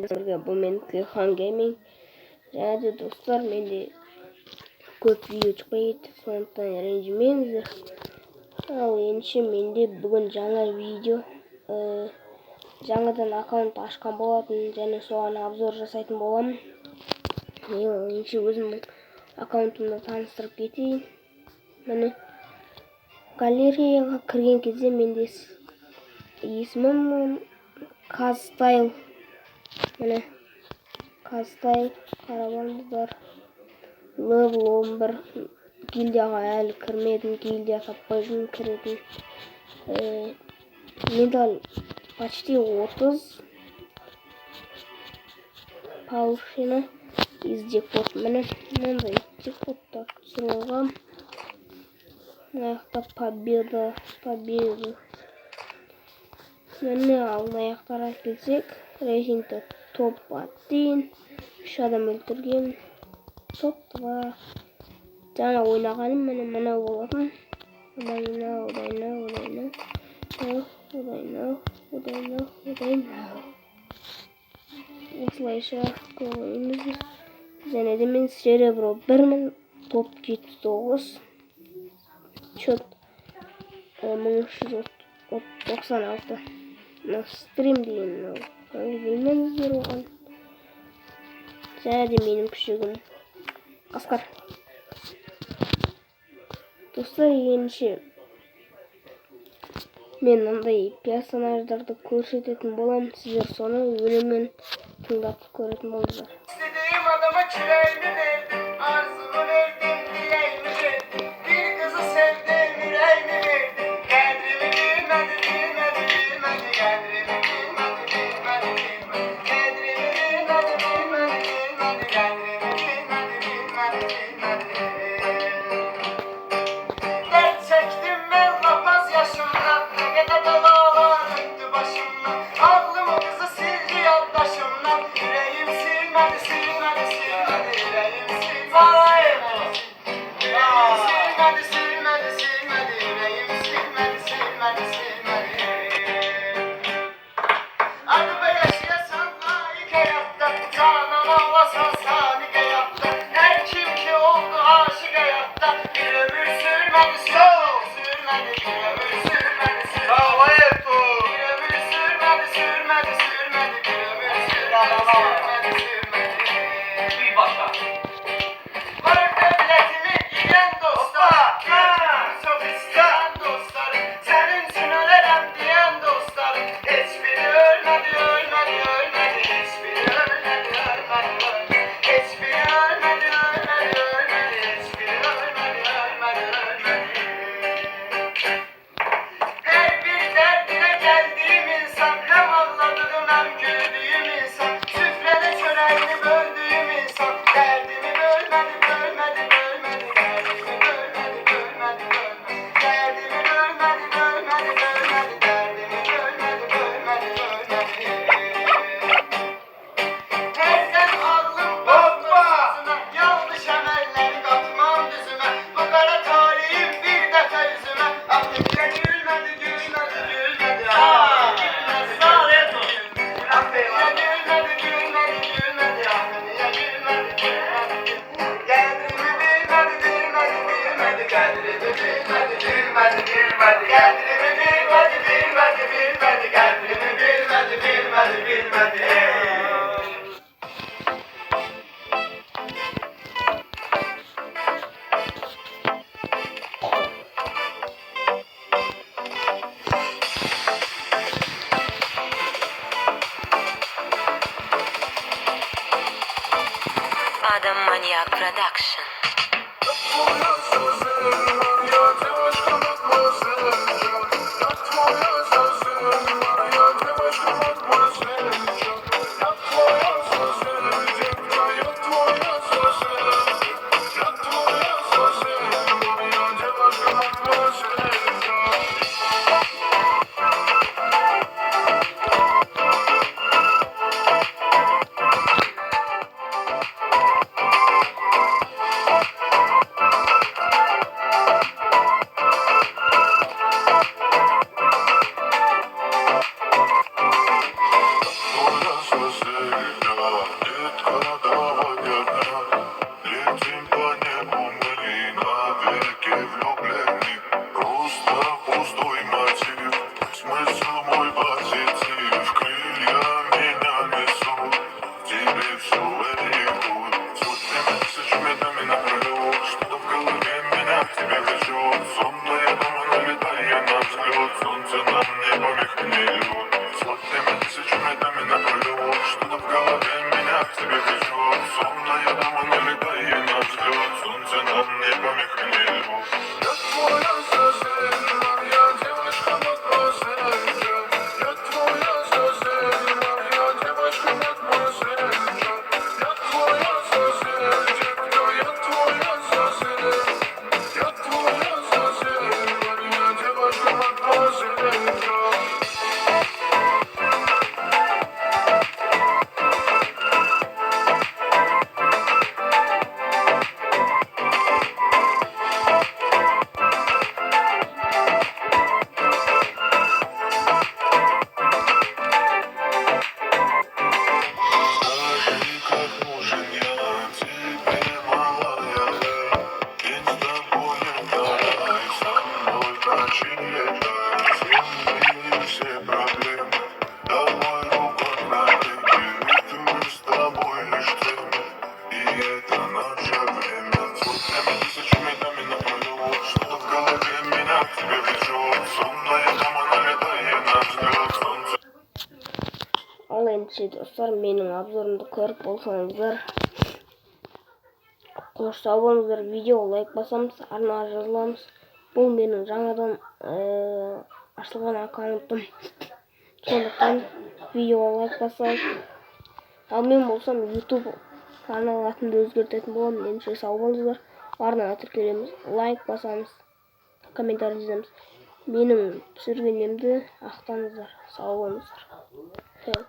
sizlarga bu men Khan Gaming. Және достар, менде көп видео çıkmaydı, сондықтан ренжімеңіздер. Ал ендеше менде бүгін жаңа видео, жаңадан аккаунт ашқан болатын, және соған обзор жасайтын боламын. Ендеше өзімнің аккаунтымды таныстырып кетейін. Міне галереяға кірген кезде менде есімім Казстайл. Міне Казстайл, қарабандыздар. Level 11 гильдияға әлі кірмедім, гильдия таппай жүрмін кіретін. Медаль почти 30. Повышена из джекпот. Міне мынандай джекпоттар түсірілген. Аяқта победа. Міне алдын аяқтарға келсек, рейтингті топ 1, 3 адам өлтірген. Топ 2. Жаңа ойнағаным міне болатын. Осылайша көңіліміз. Және де мен серебро 1000, топ 79. Чөт 1396. Стрим дейін. Білмеңіздер оған. Және де менің күшігім Аскар. Достар, ендеше мен мынандай персонаждарды көрсететін боламын. Сіздер соны өлеңмен тыңдап көретін болыңыздар. İstediğim adama küreğimi verdim, arzumu verdim, dileğimi verdim. Bir kızı sevdim, yüreğimi verdim. Kadrimi bilmedi, kadrimi bilmedi. Kadrimi bilmedi, dert çektim ben lapaz yaşımdan, ne kadar belalar öttü başımdan. Aklımı kızı sildi yoldaşımdan, yüreğim silmedi, yüreğim silmedi. Yüreğim silmedi. Araba yaşayasan layık hayatta, canan ağlasan sadık hayatta. Her kim ki oldu aşık hayatta, bir ömür sürmedi. Bir ömür sürmedi. Var devletimi yiyen dostlar, çok isteyen dostlarım, senin için ölerim diyen dostlarım. Hiçbiri ölmedi. Hiçbiri ölmedi. Her bir derdine geldiğim insan, hem ağladığım hem güldüğüm insan, süfrede çöreğini böldüğüm insan, derdimi bölmedi. Herden aklım bakmasına, yanlış emeller katmam düzüme. Bu kara talihim bir defa yüzüme. Artık ya gülmedi. Adam Maniac Production. Себебі жоқ, сондай адамын өлі назлет. Солнце нам не помех мне любовь. Я твоя соседка, моя девочка под посредка. Я твоя соседка, моя девочка под посредка. Я твоя соседка, я твоя соседка. Я твоя соседка, моя девочка под посредка. Скажи, как нужен я тебе, малая. День с тобой летай, со мной ночи летай. Земные все проблемы, давай рукой навеки. Ведь мы с тобой лишь темы, и это наше время. Сотнями, тысячами дами наплывут, что-то в голове меня к тебе влечет. Сонная дама налетает на взлет, солнце. Ал енді достар, менің обзорымды көріп болсаңыздар, қош сау болыңыздар. Видео лайк басамыз, арнаға жазыламыз. Бұл менің жаңадан ашылған аккаунтым. Сондықтан видеоға лайк басайық. Ал мен болсам YouTube канал атымды өзгертетін боламын. Ендеше сау болыңыздар. Арнаға тіркелеміз, лайк басамыз, комментарий жазамыз. Менің түсіргенімді ақтаңыздар. Сау болыңыздар.